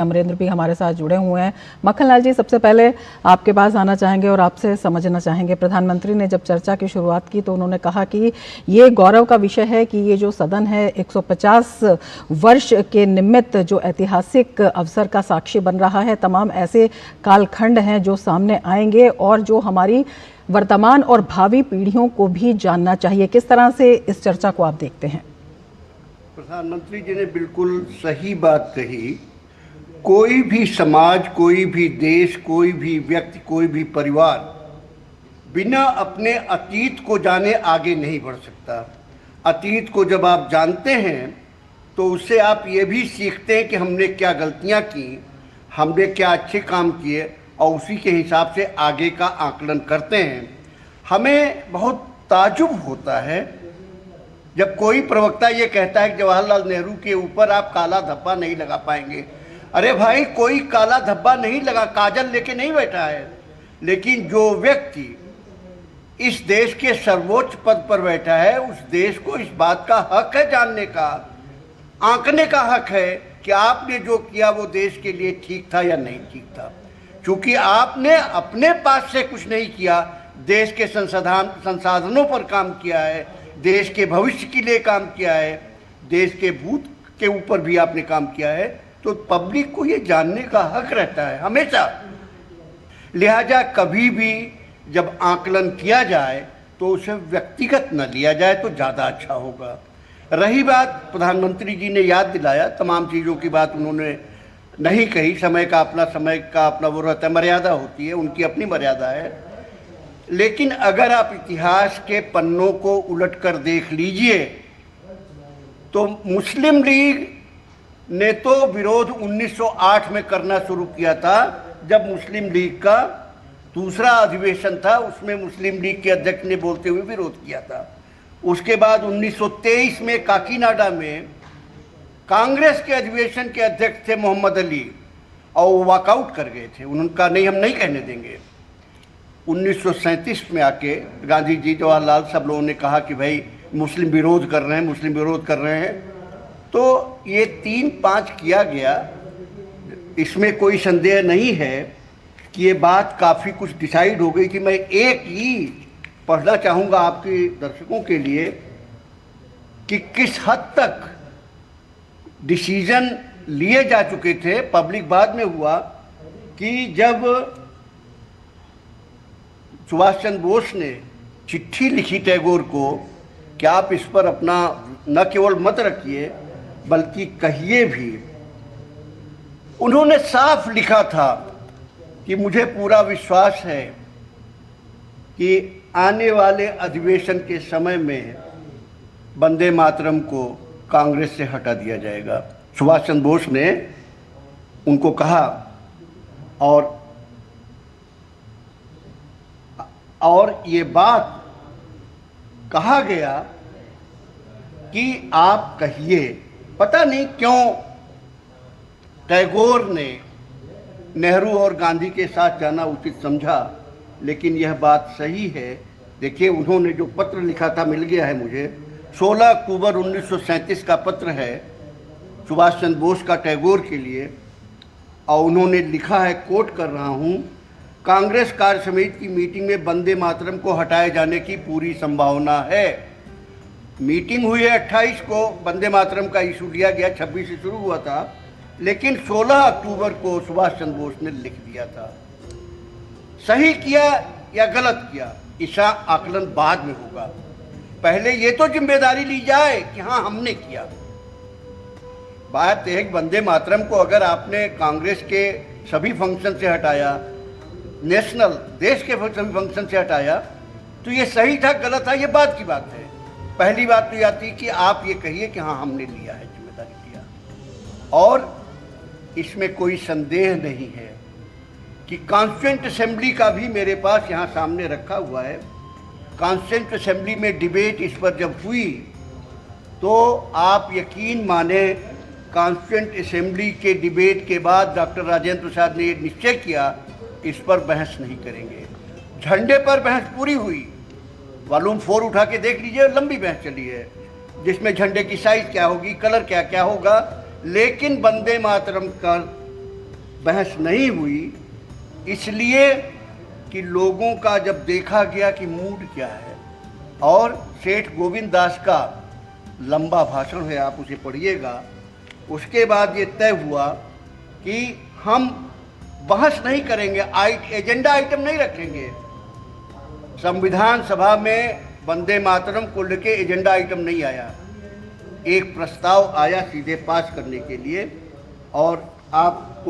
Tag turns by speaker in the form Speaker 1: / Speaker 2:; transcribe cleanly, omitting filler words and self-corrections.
Speaker 1: अमरेंद्र भी हमारे साथ जुड़े हुए हैं। मक्खनलाल जी, सबसे पहले आपके पास आना चाहेंगे और आपसे समझना चाहेंगे, प्रधानमंत्री ने जब चर्चा की शुरुआत की तो उन्होंने कहा कि ये गौरव का विषय है कि ये जो सदन है 150 वर्ष के निमित्त जो ऐतिहासिक अवसर का साक्षी बन रहा है। तमाम ऐसे कालखंड हैं जो सामने आएंगे और जो हमारी वर्तमान और भावी पीढ़ियों को भी जानना चाहिए। किस तरह से इस चर्चा को आप देखते हैं?
Speaker 2: प्रधानमंत्री जी ने बिल्कुल सही बात कही। कोई भी समाज, कोई भी देश, कोई भी व्यक्ति, कोई भी परिवार बिना अपने अतीत को जाने आगे नहीं बढ़ सकता। अतीत को जब आप जानते हैं तो उससे आप ये भी सीखते हैं कि हमने क्या गलतियां की, हमने क्या अच्छे काम किए और उसी के हिसाब से आगे का आकलन करते हैं। हमें बहुत ताज्जुब होता है जब कोई प्रवक्ता ये कहता है कि जवाहरलाल नेहरू के ऊपर आप काला धब्बा नहीं लगा पाएंगे। अरे भाई, कोई काला धब्बा नहीं लगा, काजल लेके नहीं बैठा है। लेकिन जो व्यक्ति इस देश के सर्वोच्च पद पर बैठा है, उस देश को इस बात का हक है जानने का, आंकने का हक है कि आपने जो किया वो देश के लिए ठीक था या नहीं ठीक था। क्योंकि आपने अपने पास से कुछ नहीं किया, देश के संसाधनों पर काम किया है, देश के भविष्य के लिए काम किया है, देश के भूत के ऊपर भी आपने काम किया है, तो पब्लिक को ये जानने का हक रहता है हमेशा। लिहाजा कभी भी जब आकलन किया जाए तो उसे व्यक्तिगत न लिया जाए तो ज़्यादा अच्छा होगा। रही बात, प्रधानमंत्री जी ने याद दिलाया, तमाम चीज़ों की बात उन्होंने नहीं कही। समय का अपना वो रहता है, मर्यादा होती है, उनकी अपनी मर्यादा है। लेकिन अगर आप इतिहास के पन्नों को उलट कर देख लीजिए तो मुस्लिम लीग ने तो विरोध 1908 में करना शुरू किया था, जब मुस्लिम लीग का दूसरा अधिवेशन था, उसमें मुस्लिम लीग के अध्यक्ष ने बोलते हुए विरोध किया था। उसके बाद 1923 में काकीनाडा में कांग्रेस के अधिवेशन के अध्यक्ष थे मोहम्मद अली और वो वॉकआउट कर गए थे, उनका नहीं, हम नहीं कहने देंगे। 1937 में आके गांधी जी, जवाहरलाल, सब लोगों ने कहा कि भाई मुस्लिम विरोध कर रहे हैं, मुस्लिम विरोध कर रहे हैं। तो ये 3-5 किया गया, इसमें कोई संदेह नहीं है कि ये बात काफ़ी कुछ डिसाइड हो गई थी। मैं एक ही पढ़ना चाहूँगा आपके दर्शकों के लिए कि किस हद तक डिसीजन लिए जा चुके थे। पब्लिक बाद में हुआ कि जब सुभाष चंद्र बोस ने चिट्ठी लिखी टैगोर को कि आप इस पर अपना न केवल मत रखिए बल्कि कहिए भी, उन्होंने साफ लिखा था कि मुझे पूरा विश्वास है कि आने वाले अधिवेशन के समय में वंदे मातरम को कांग्रेस से हटा दिया जाएगा। सुभाष चंद्र बोस ने उनको कहा और ये बात कहा गया कि आप कहिए। पता नहीं क्यों टैगोर ने नेहरू और गांधी के साथ जाना उचित समझा, लेकिन यह बात सही है। देखिए, उन्होंने जो पत्र लिखा था, मिल गया है मुझे, 16 अक्टूबर 1937 का पत्र है सुभाष चंद्र बोस का टैगोर के लिए, और उन्होंने लिखा है, कोट कर रहा हूँ, कांग्रेस कार्य समिति की मीटिंग में वंदे मातरम को हटाए जाने की पूरी संभावना है। मीटिंग हुई है 28 को, वंदे मातरम का इशू लिया गया, 26 से शुरू हुआ था, लेकिन 16 अक्टूबर को सुभाष चंद्र बोस ने लिख दिया था। सही किया या गलत किया, इसका आकलन बाद में होगा। पहले ये तो जिम्मेदारी ली जाए कि हाँ, हमने किया। बात एक, वंदे मातरम को अगर आपने कांग्रेस के सभी फंक्शन से हटाया, नेशनल, देश के सभी फंक्शन से हटाया, तो ये सही था गलत था, ये बात की बात है। पहली बात तो ये आती कि आप ये कहिए कि हाँ, हमने लिया है, जिम्मेदारी लिया। और इसमें कोई संदेह नहीं है कि कॉन्स्टिट्यूएंट असेंबली का भी मेरे पास यहाँ सामने रखा हुआ है। कॉन्स्टिट्यूएंट असेंबली में डिबेट इस पर जब हुई तो आप यकीन माने, कॉन्स्टिट्यूएंट असेंबली के डिबेट के बाद डॉक्टर राजेंद्र प्रसाद ने ये निश्चय किया, इस पर बहस नहीं करेंगे। झंडे पर बहस पूरी हुई, वॉल्यूम 4 उठा के देख लीजिए, लंबी बहस चली है, जिसमें झंडे की साइज क्या होगी, कलर क्या क्या होगा। लेकिन वंदे मातरम का बहस नहीं हुई, इसलिए कि लोगों का जब देखा गया कि मूड क्या है, और सेठ गोविंद दास का लंबा भाषण है, आप उसे पढ़िएगा, उसके बाद ये तय हुआ कि हम बहस नहीं करेंगे, एजेंडा आइटम नहीं रखेंगे। संविधान सभा में वंदे मातरम को लेके एजेंडा आइटम नहीं आया, एक प्रस्ताव आया सीधे पास करने के लिए। और आपको